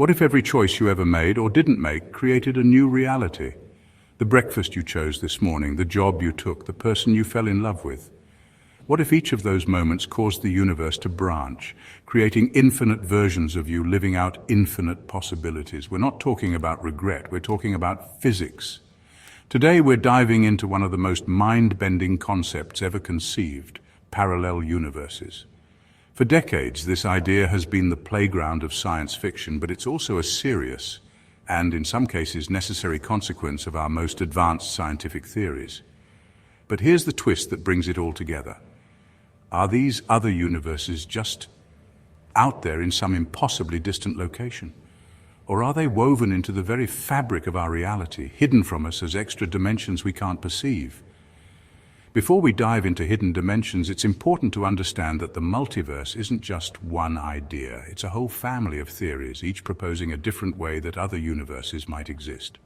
What if every choice you ever made or didn't make created a new reality? The breakfast you chose this morning, the job you took, the person you fell in love with. What if each of those moments caused the universe to branch, creating infinite versions of you living out infinite possibilities? We're not talking about regret, we're talking about physics. Today we're diving into one of the most mind-bending concepts ever conceived, parallel universes. For decades, this idea has been the playground of science fiction, but it's also a serious and, in some cases, necessary consequence of our most advanced scientific theories. But here's the twist that brings it all together. Are these other universes just out there in some impossibly distant location? Or are they woven into the very fabric of our reality, hidden from us as extra dimensions we can't perceive? Before we dive into hidden dimensions, it's important to understand that the multiverse isn't just one idea. It's a whole family of theories, each proposing a different way that other universes might exist.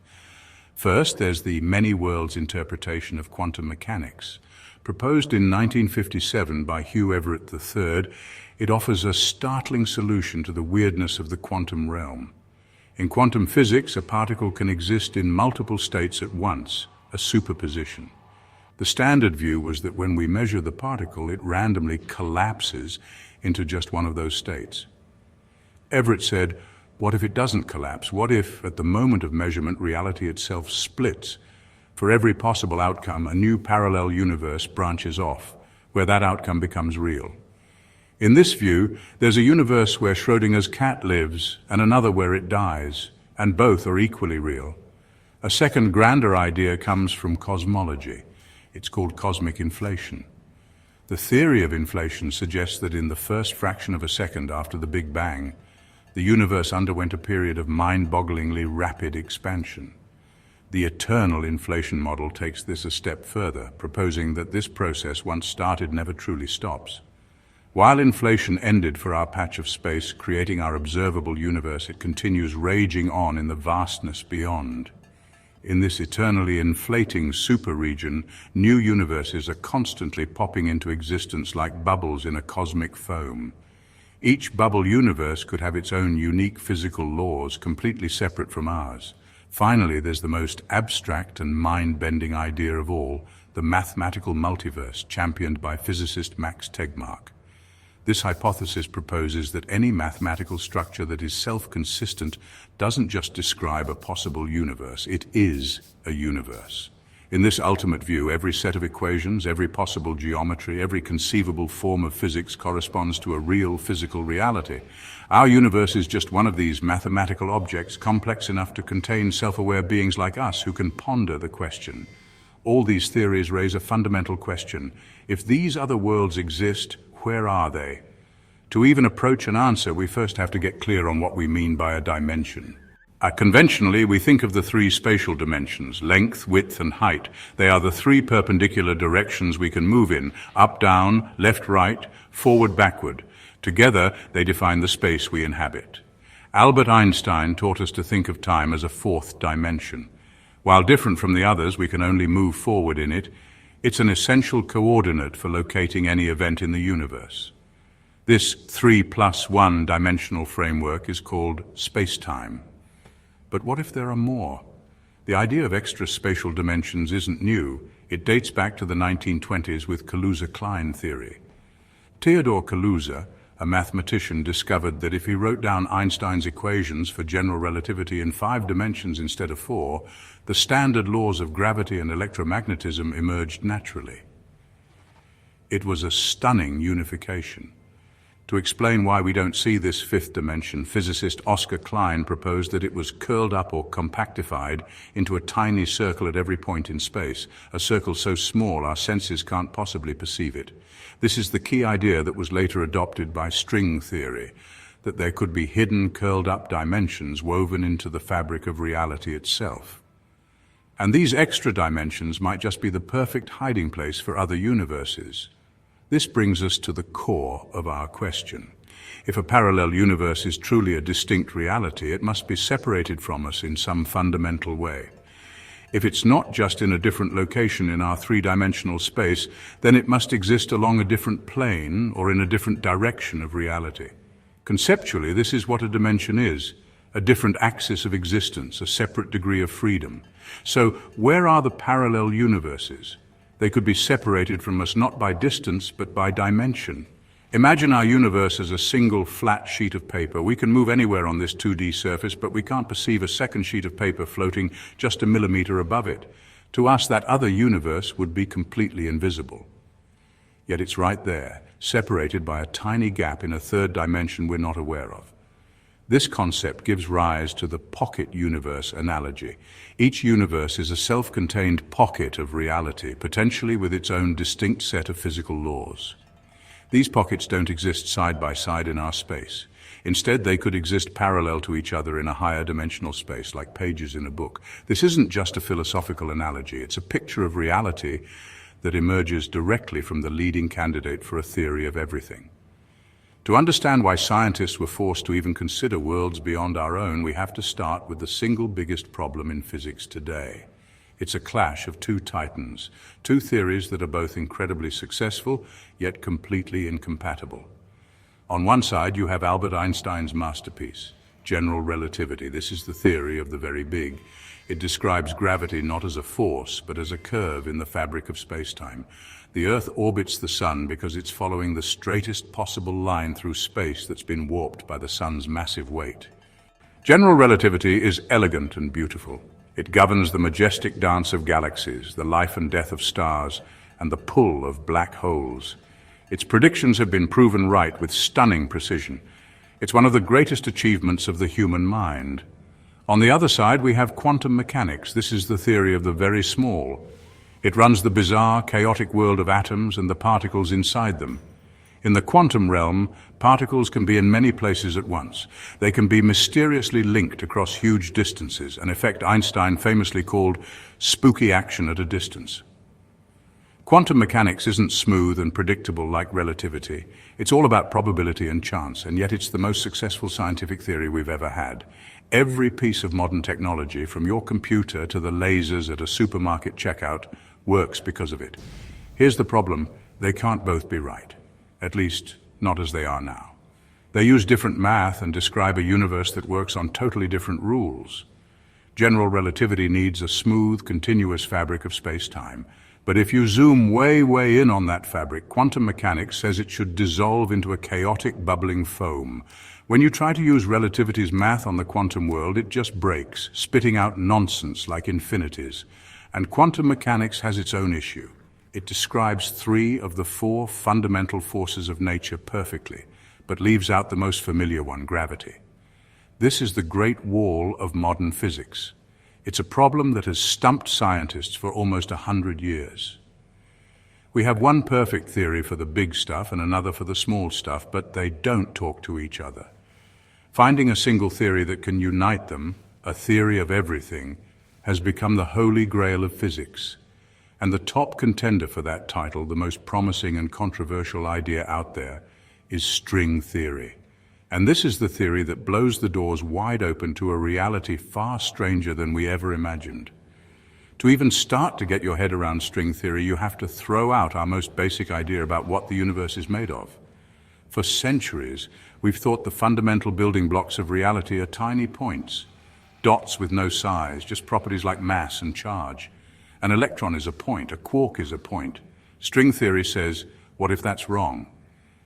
First, there's the many worlds interpretation of quantum mechanics. Proposed in 1957 by Hugh Everett III, it offers a startling solution to the weirdness of the quantum realm. In quantum physics, a particle can exist in multiple states at once, a superposition. The standard view was that when we measure the particle, it randomly collapses into just one of those states. Everett said, what if it doesn't collapse? What if, at the moment of measurement, reality itself splits? For every possible outcome, a new parallel universe branches off, where that outcome becomes real. In this view, there's a universe where Schrödinger's cat lives, and another where it dies, and both are equally real. A second, grander idea comes from cosmology. It's called cosmic inflation. The theory of inflation suggests that in the first fraction of a second after the Big Bang, the universe underwent a period of mind-bogglingly rapid expansion. The eternal inflation model takes this a step further, proposing that this process, once started, never truly stops. While inflation ended for our patch of space, creating our observable universe, it continues raging on in the vastness beyond. In this eternally inflating super-region, new universes are constantly popping into existence like bubbles in a cosmic foam. Each bubble universe could have its own unique physical laws, completely separate from ours. Finally, there's the most abstract and mind-bending idea of all, the mathematical multiverse, championed by physicist Max Tegmark. This hypothesis proposes that any mathematical structure that is self-consistent doesn't just describe a possible universe, it is a universe. In this ultimate view, every set of equations, every possible geometry, every conceivable form of physics corresponds to a real physical reality. Our universe is just one of these mathematical objects, complex enough to contain self-aware beings like us who can ponder the question. All these theories raise a fundamental question. If these other worlds exist, where are they? To even approach an answer, we first have to get clear on what we mean by a dimension. Conventionally, we think of the three spatial dimensions, length, width, and height. They are the three perpendicular directions we can move in, up, down, left, right, forward, backward. Together, they define the space we inhabit. Albert Einstein taught us to think of time as a fourth dimension. While different from the others, we can only move forward in it. It's an essential coordinate for locating any event in the universe. This 3+1 dimensional framework is called space-time. But what if there are more? The idea of extra spatial dimensions isn't new. It dates back to the 1920s with Kaluza-Klein theory. Theodore Kaluza, a mathematician, discovered that if he wrote down Einstein's equations for general relativity in 5 dimensions instead of 4, the standard laws of gravity and electromagnetism emerged naturally. It was a stunning unification. To explain why we don't see this fifth dimension, physicist Oscar Klein proposed that it was curled up or compactified into a tiny circle at every point in space, a circle so small our senses can't possibly perceive it. This is the key idea that was later adopted by string theory, that there could be hidden, curled-up dimensions woven into the fabric of reality itself. And these extra dimensions might just be the perfect hiding place for other universes. This brings us to the core of our question. If a parallel universe is truly a distinct reality, it must be separated from us in some fundamental way. If it's not just in a different location in our three-dimensional space, then it must exist along a different plane or in a different direction of reality. Conceptually, this is what a dimension is, a different axis of existence, a separate degree of freedom. So where are the parallel universes? They could be separated from us not by distance, but by dimension. Imagine our universe as a single flat sheet of paper. We can move anywhere on this 2D surface, but we can't perceive a second sheet of paper floating just a millimeter above it. To us, that other universe would be completely invisible. Yet it's right there, separated by a tiny gap in a third dimension we're not aware of. This concept gives rise to the pocket universe analogy. Each universe is a self-contained pocket of reality, potentially with its own distinct set of physical laws. These pockets don't exist side by side in our space. Instead, they could exist parallel to each other in a higher dimensional space, like pages in a book. This isn't just a philosophical analogy, it's a picture of reality that emerges directly from the leading candidate for a theory of everything. To understand why scientists were forced to even consider worlds beyond our own, we have to start with the single biggest problem in physics today. It's a clash of two titans, two theories that are both incredibly successful, yet completely incompatible. On one side, you have Albert Einstein's masterpiece, general relativity. This is the theory of the very big. It describes gravity not as a force, but as a curve in the fabric of space-time. The Earth orbits the Sun because it's following the straightest possible line through space that's been warped by the Sun's massive weight. General relativity is elegant and beautiful. It governs the majestic dance of galaxies, the life and death of stars, and the pull of black holes. Its predictions have been proven right with stunning precision. It's one of the greatest achievements of the human mind. On the other side, we have quantum mechanics. This is the theory of the very small. It runs the bizarre, chaotic world of atoms and the particles inside them. In the quantum realm, particles can be in many places at once. They can be mysteriously linked across huge distances, an effect Einstein famously called spooky action at a distance. Quantum mechanics isn't smooth and predictable like relativity. It's all about probability and chance, and yet it's the most successful scientific theory we've ever had. Every piece of modern technology, from your computer to the lasers at a supermarket checkout, works because of it. Here's the problem: they can't both be right. At least, not as they are now. They use different math and describe a universe that works on totally different rules. General relativity needs a smooth, continuous fabric of space-time. But if you zoom way, way in on that fabric, quantum mechanics says it should dissolve into a chaotic, bubbling foam. When you try to use relativity's math on the quantum world, it just breaks, spitting out nonsense like infinities. And quantum mechanics has its own issue. It describes 3 of the 4 fundamental forces of nature perfectly, but leaves out the most familiar one, gravity. This is the great wall of modern physics. It's a problem that has stumped scientists for almost 100 years. We have one perfect theory for the big stuff and another for the small stuff, but they don't talk to each other. Finding a single theory that can unite them, a theory of everything, has become the holy grail of physics. And the top contender for that title, the most promising and controversial idea out there, is string theory. And this is the theory that blows the doors wide open to a reality far stranger than we ever imagined. To even start to get your head around string theory, you have to throw out our most basic idea about what the universe is made of. For centuries, we've thought the fundamental building blocks of reality are tiny points, dots with no size, just properties like mass and charge. An electron is a point, a quark is a point. String theory says, what if that's wrong?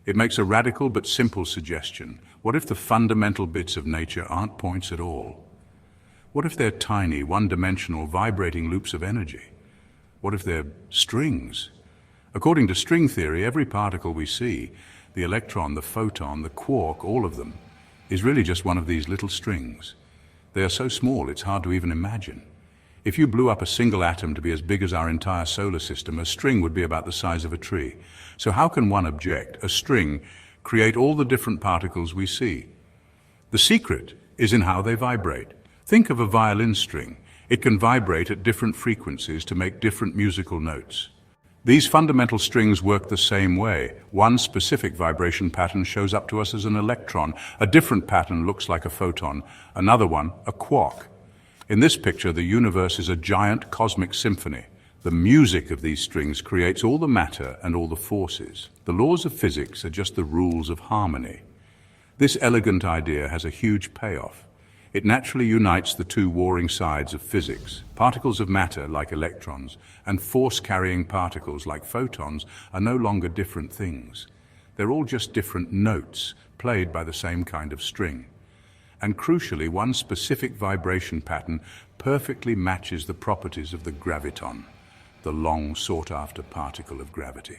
It makes a radical but simple suggestion. What if the fundamental bits of nature aren't points at all? What if they're tiny, one-dimensional, vibrating loops of energy? What if they're strings? According to string theory, every particle we see, the electron, the photon, the quark, all of them, is really just one of these little strings. They are so small it's hard to even imagine. If you blew up a single atom to be as big as our entire solar system, a string would be about the size of a tree. So how can one object, a string, create all the different particles we see? The secret is in how they vibrate. Think of a violin string. It can vibrate at different frequencies to make different musical notes. These fundamental strings work the same way. One specific vibration pattern shows up to us as an electron. A different pattern looks like a photon. Another one, a quark. In this picture, the universe is a giant cosmic symphony. The music of these strings creates all the matter and all the forces. The laws of physics are just the rules of harmony. This elegant idea has a huge payoff. It naturally unites the two warring sides of physics. Particles of matter, like electrons, and force-carrying particles, like photons, are no longer different things. They're all just different notes, played by the same kind of string. And crucially, one specific vibration pattern perfectly matches the properties of the graviton, the long sought-after particle of gravity.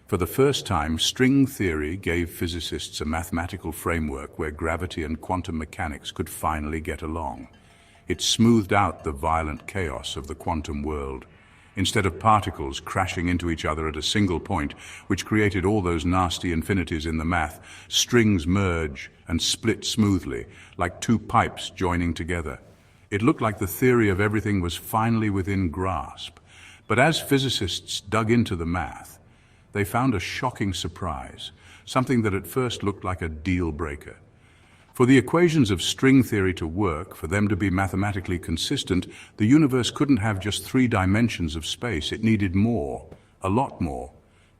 For the first time, string theory gave physicists a mathematical framework where gravity and quantum mechanics could finally get along. It smoothed out the violent chaos of the quantum world. Instead of particles crashing into each other at a single point, which created all those nasty infinities in the math, strings merge and split smoothly, like two pipes joining together. It looked like the theory of everything was finally within grasp. But as physicists dug into the math, they found a shocking surprise, something that at first looked like a deal breaker. For the equations of string theory to work, for them to be mathematically consistent, the universe couldn't have just 3 dimensions of space. It needed more, a lot more.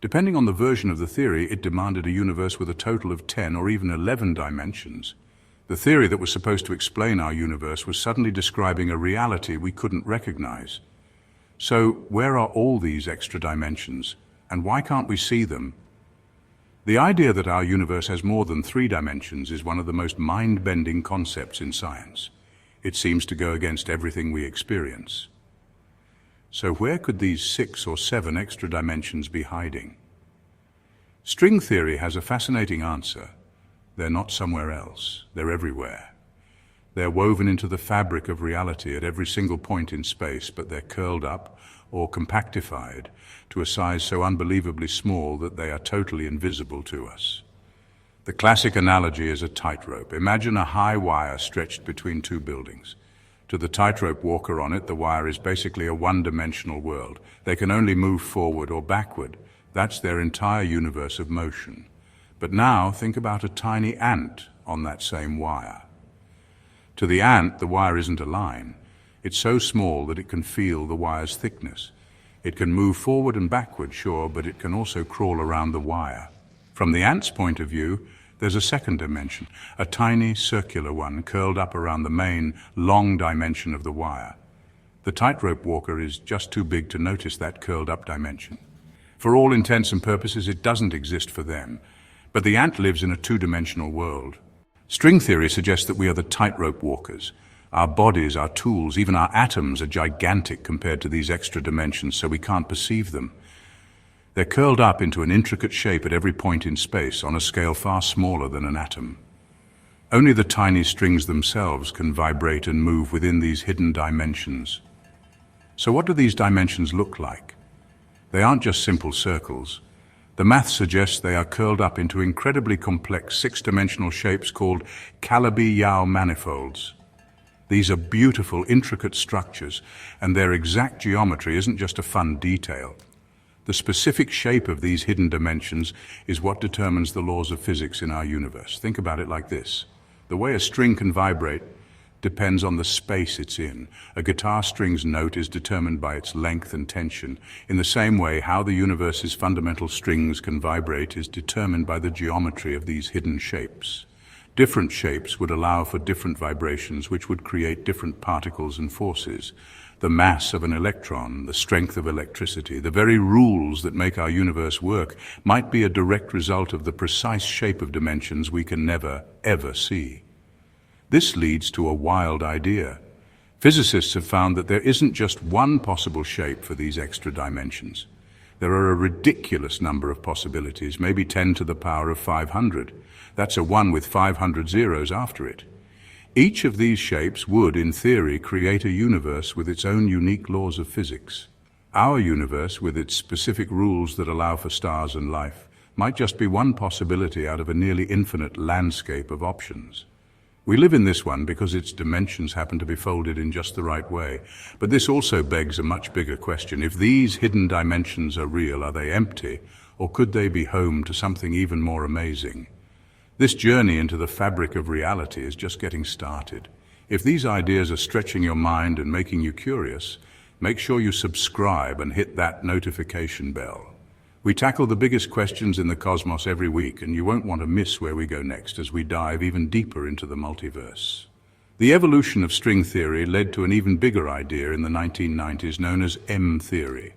Depending on the version of the theory, it demanded a universe with a total of 10 or even 11 dimensions. The theory that was supposed to explain our universe was suddenly describing a reality we couldn't recognize. So, where are all these extra dimensions? And why can't we see them? The idea that our universe has more than 3 dimensions is one of the most mind-bending concepts in science. It seems to go against everything we experience. So where could these 6 or 7 extra dimensions be hiding? String theory has a fascinating answer. They're not somewhere else. They're everywhere. They're woven into the fabric of reality at every single point in space, but they're curled up or compactified to a size so unbelievably small that they are totally invisible to us. The classic analogy is a tightrope. Imagine a high wire stretched between 2 buildings. To the tightrope walker on it, the wire is basically a one-dimensional world. They can only move forward or backward. That's their entire universe of motion. But now think about a tiny ant on that same wire. To the ant, the wire isn't a line. It's so small that it can feel the wire's thickness. It can move forward and backward, sure, but it can also crawl around the wire. From the ant's point of view, there's a second dimension, a tiny circular one curled up around the main, long dimension of the wire. The tightrope walker is just too big to notice that curled up dimension. For all intents and purposes, it doesn't exist for them, but the ant lives in a 2-dimensional world. String theory suggests that we are the tightrope walkers. Our bodies, our tools, even our atoms are gigantic compared to these extra dimensions, so we can't perceive them. They're curled up into an intricate shape at every point in space, on a scale far smaller than an atom. Only the tiny strings themselves can vibrate and move within these hidden dimensions. So what do these dimensions look like? They aren't just simple circles. The math suggests they are curled up into incredibly complex 6-dimensional shapes called Calabi-Yau manifolds. These are beautiful, intricate structures, and their exact geometry isn't just a fun detail. The specific shape of these hidden dimensions is what determines the laws of physics in our universe. Think about it like this. The way a string can vibrate depends on the space it's in. A guitar string's note is determined by its length and tension. In the same way, how the universe's fundamental strings can vibrate is determined by the geometry of these hidden shapes. Different shapes would allow for different vibrations, which would create different particles and forces. The mass of an electron, the strength of electricity, the very rules that make our universe work might be a direct result of the precise shape of dimensions we can never, ever see. This leads to a wild idea. Physicists have found that there isn't just one possible shape for these extra dimensions. There are a ridiculous number of possibilities, maybe 10 to the power of 500. That's a 1 with 500 zeros after it. Each of these shapes would, in theory, create a universe with its own unique laws of physics. Our universe, with its specific rules that allow for stars and life, might just be one possibility out of a nearly infinite landscape of options. We live in this one because its dimensions happen to be folded in just the right way. But this also begs a much bigger question. If these hidden dimensions are real, are they empty, or could they be home to something even more amazing? This journey into the fabric of reality is just getting started. If these ideas are stretching your mind and making you curious, make sure you subscribe and hit that notification bell. We tackle the biggest questions in the cosmos every week, and you won't want to miss where we go next as we dive even deeper into the multiverse. The evolution of string theory led to an even bigger idea in the 1990s known as M-theory.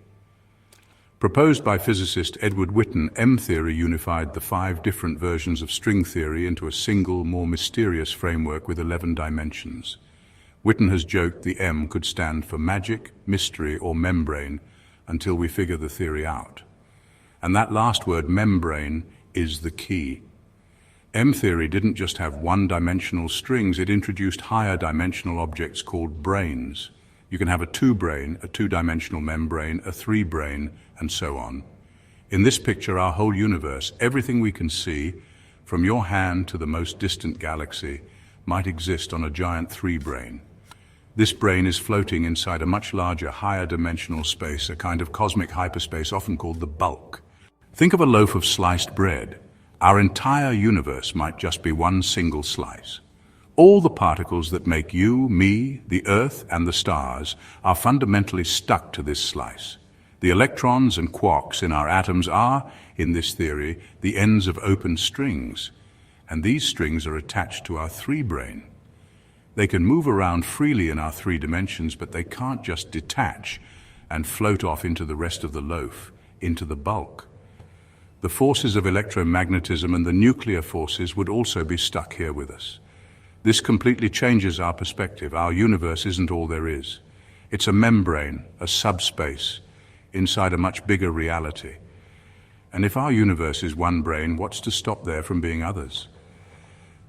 Proposed by physicist Edward Witten, M-theory unified the 5 different versions of string theory into a single, more mysterious framework with 11 dimensions. Witten has joked the M could stand for magic, mystery, or membrane until we figure the theory out. And that last word, membrane, is the key. M-theory didn't just have one-dimensional strings, it introduced higher dimensional objects called brains. You can have a 2-brain, a 2-dimensional membrane, a 3-brain, and so on. In this picture, our whole universe, everything we can see, from your hand to the most distant galaxy, might exist on a giant 3-brain. This brain is floating inside a much larger, higher dimensional space, a kind of cosmic hyperspace often called the bulk. Think of a loaf of sliced bread. Our entire universe might just be one single slice. All the particles that make you, me, the Earth, and the stars are fundamentally stuck to this slice. The electrons and quarks in our atoms are, in this theory, the ends of open strings, and these strings are attached to our 3-brain. They can move around freely in our 3 dimensions, but they can't just detach and float off into the rest of the loaf, into the bulk. The forces of electromagnetism and the nuclear forces would also be stuck here with us. This completely changes our perspective. Our universe isn't all there is. It's a membrane, a subspace, inside a much bigger reality. And if our universe is one brain, what's to stop there from being others?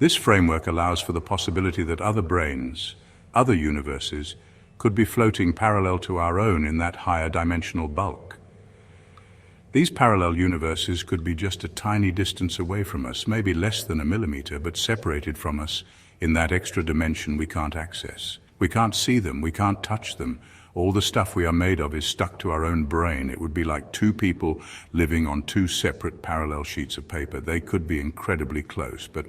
This framework allows for the possibility that other brains, other universes, could be floating parallel to our own in that higher dimensional bulk. These parallel universes could be just a tiny distance away from us, maybe less than a millimeter, but separated from us in that extra dimension we can't access. We can't see them, we can't touch them. All the stuff we are made of is stuck to our own brain. It would be like 2 people living on 2 separate parallel sheets of paper. They could be incredibly close, but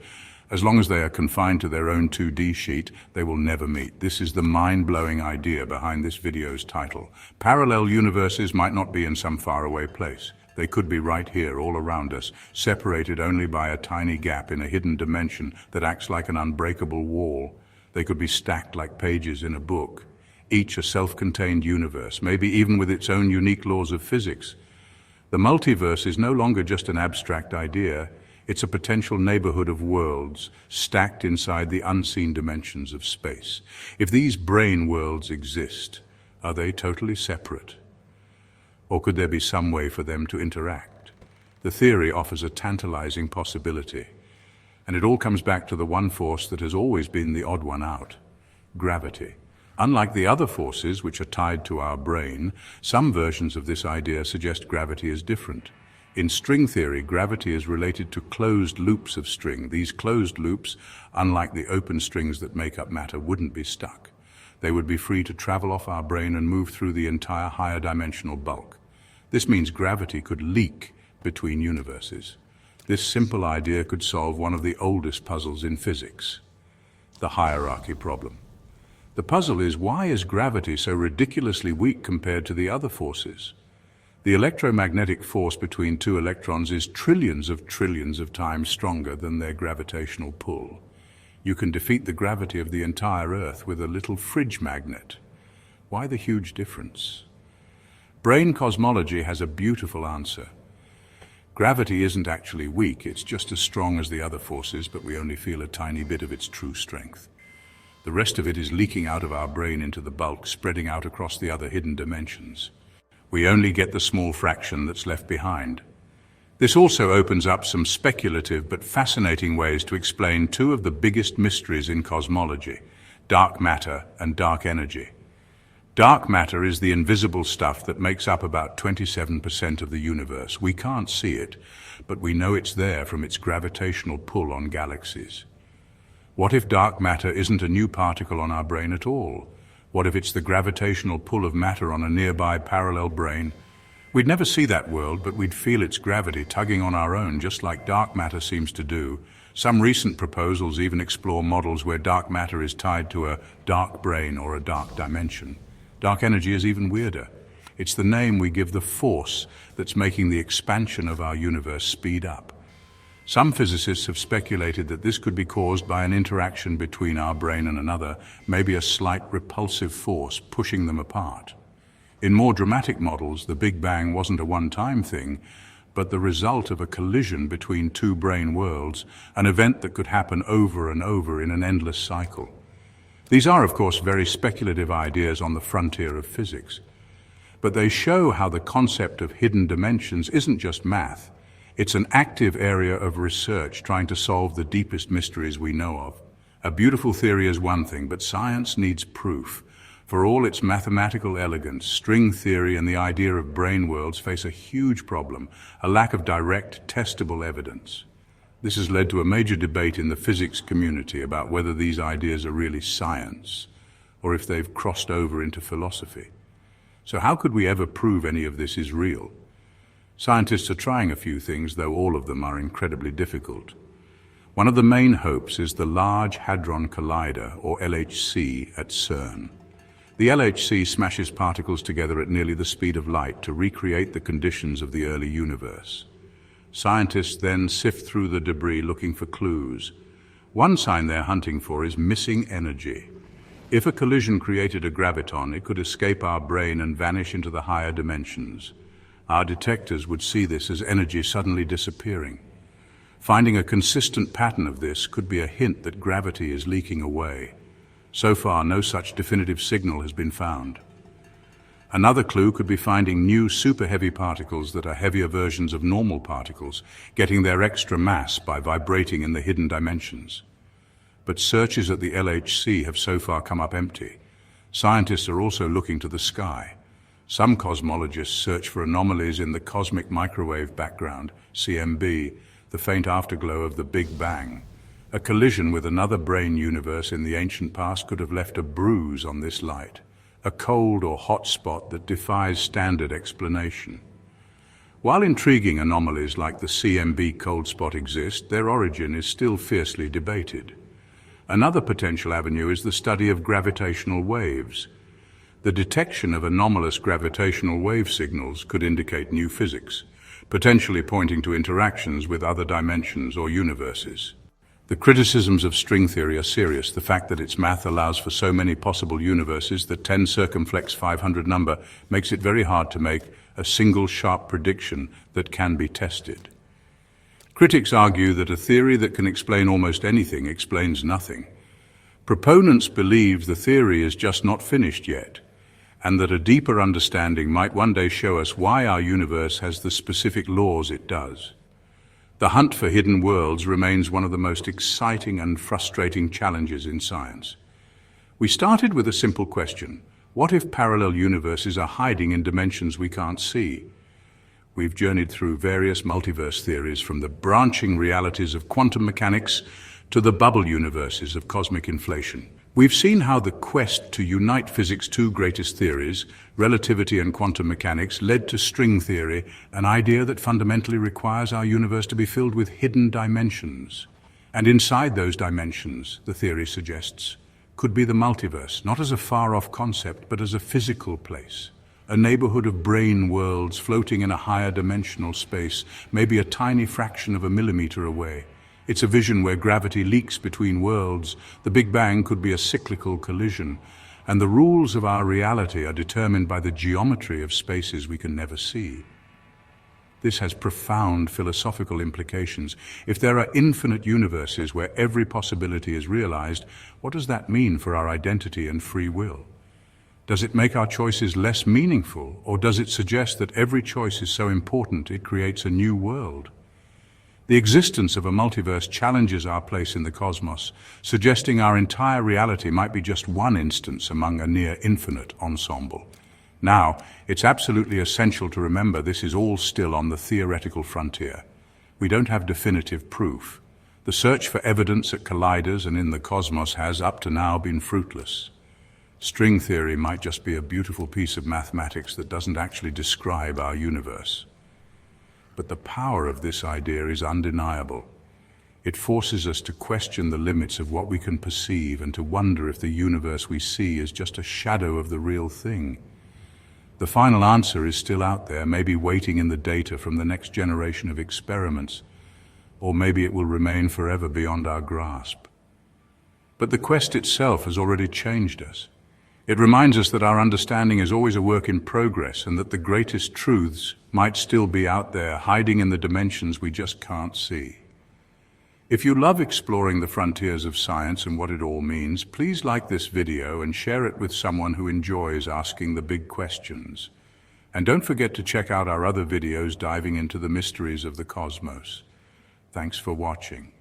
as long as they are confined to their own 2D sheet, they will never meet. This is the mind-blowing idea behind this video's title. Parallel universes might not be in some faraway place. They could be right here, all around us, separated only by a tiny gap in a hidden dimension that acts like an unbreakable wall. They could be stacked like pages in a book, each a self-contained universe, maybe even with its own unique laws of physics. The multiverse is no longer just an abstract idea. It's a potential neighborhood of worlds stacked inside the unseen dimensions of space. If these brain worlds exist, are they totally separate? Or could there be some way for them to interact? The theory offers a tantalizing possibility, and it all comes back to the one force that has always been the odd one out: gravity. Unlike the other forces which are tied to our brain, some versions of this idea suggest gravity is different. In string theory, gravity is related to closed loops of string. These closed loops, unlike the open strings that make up matter, wouldn't be stuck. They would be free to travel off our brain and move through the entire higher dimensional bulk. This means gravity could leak between universes. This simple idea could solve one of the oldest puzzles in physics, the hierarchy problem. The puzzle is, why is gravity so ridiculously weak compared to the other forces? The electromagnetic force between 2 electrons is trillions of times stronger than their gravitational pull. You can defeat the gravity of the entire Earth with a little fridge magnet. Why the huge difference? Brain cosmology has a beautiful answer. Gravity isn't actually weak, it's just as strong as the other forces, but we only feel a tiny bit of its true strength. The rest of it is leaking out of our brain into the bulk, spreading out across the other hidden dimensions. We only get the small fraction that's left behind. This also opens up some speculative but fascinating ways to explain 2 of the biggest mysteries in cosmology: dark matter and dark energy. Dark matter is the invisible stuff that makes up about 27% of the universe. We can't see it, but we know it's there from its gravitational pull on galaxies. What if dark matter isn't a new particle on our brain at all? What if it's the gravitational pull of matter on a nearby parallel brain? We'd never see that world, but we'd feel its gravity tugging on our own, just like dark matter seems to do. Some recent proposals even explore models where dark matter is tied to a dark brain or a dark dimension. Dark energy is even weirder. It's the name we give the force that's making the expansion of our universe speed up. Some physicists have speculated that this could be caused by an interaction between our brain and another, maybe a slight repulsive force pushing them apart. In more dramatic models, the Big Bang wasn't a one-time thing, but the result of a collision between two brain worlds, an event that could happen over and over in an endless cycle. These are, of course, very speculative ideas on the frontier of physics, but they show how the concept of hidden dimensions isn't just math. It's an active area of research trying to solve the deepest mysteries we know of. A beautiful theory is one thing, but science needs proof. For all its mathematical elegance, string theory and the idea of brain worlds face a huge problem, a lack of direct, testable evidence. This has led to a major debate in the physics community about whether these ideas are really science, or if they've crossed over into philosophy. So how could we ever prove any of this is real? Scientists are trying a few things, though all of them are incredibly difficult. One of the main hopes is the Large Hadron Collider, or LHC, at CERN. The LHC smashes particles together at nearly the speed of light to recreate the conditions of the early universe. Scientists then sift through the debris looking for clues. One sign they're hunting for is missing energy. If a collision created a graviton, it could escape our brain and vanish into the higher dimensions. Our detectors would see this as energy suddenly disappearing. Finding a consistent pattern of this could be a hint that gravity is leaking away. So far, no such definitive signal has been found. Another clue could be finding new super-heavy particles that are heavier versions of normal particles, getting their extra mass by vibrating in the hidden dimensions. But searches at the LHC have so far come up empty. Scientists are also looking to the sky. Some cosmologists search for anomalies in the cosmic microwave background, CMB, the faint afterglow of the Big Bang. A collision with another brain universe in the ancient past could have left a bruise on this light, a cold or hot spot that defies standard explanation. While intriguing anomalies like the CMB cold spot exist, their origin is still fiercely debated. Another potential avenue is the study of gravitational waves. The detection of anomalous gravitational wave signals could indicate new physics, potentially pointing to interactions with other dimensions or universes. The criticisms of string theory are serious. The fact that its math allows for so many possible universes, the 10 circumflex 500 number, makes it very hard to make a single sharp prediction that can be tested. Critics argue that a theory that can explain almost anything explains nothing. Proponents believe the theory is just not finished yet, and that a deeper understanding might one day show us why our universe has the specific laws it does. The hunt for hidden worlds remains one of the most exciting and frustrating challenges in science. We started with a simple question: what if parallel universes are hiding in dimensions we can't see? We've journeyed through various multiverse theories, from the branching realities of quantum mechanics to the bubble universes of cosmic inflation. We've seen how the quest to unite physics' two greatest theories, relativity and quantum mechanics, led to string theory, an idea that fundamentally requires our universe to be filled with hidden dimensions. And inside those dimensions, the theory suggests, could be the multiverse, not as a far-off concept, but as a physical place. A neighborhood of brain worlds floating in a higher dimensional space, maybe a tiny fraction of a millimeter away. It's a vision where gravity leaks between worlds. The Big Bang could be a cyclical collision, and the rules of our reality are determined by the geometry of spaces we can never see. This has profound philosophical implications. If there are infinite universes where every possibility is realized, what does that mean for our identity and free will? Does it make our choices less meaningful, or does it suggest that every choice is so important it creates a new world? The existence of a multiverse challenges our place in the cosmos, suggesting our entire reality might be just one instance among a near-infinite ensemble. Now, it's absolutely essential to remember this is all still on the theoretical frontier. We don't have definitive proof. The search for evidence at colliders and in the cosmos has, up to now, been fruitless. String theory might just be a beautiful piece of mathematics that doesn't actually describe our universe. But the power of this idea is undeniable. It forces us to question the limits of what we can perceive and to wonder if the universe we see is just a shadow of the real thing. The final answer is still out there, maybe waiting in the data from the next generation of experiments. or maybe it will remain forever beyond our grasp. But the quest itself has already changed us. It reminds us that our understanding is always a work in progress and that the greatest truths might still be out there, hiding in the dimensions we just can't see. If you love exploring the frontiers of science and what it all means, please like this video and share it with someone who enjoys asking the big questions. And don't forget to check out our other videos diving into the mysteries of the cosmos. Thanks for watching.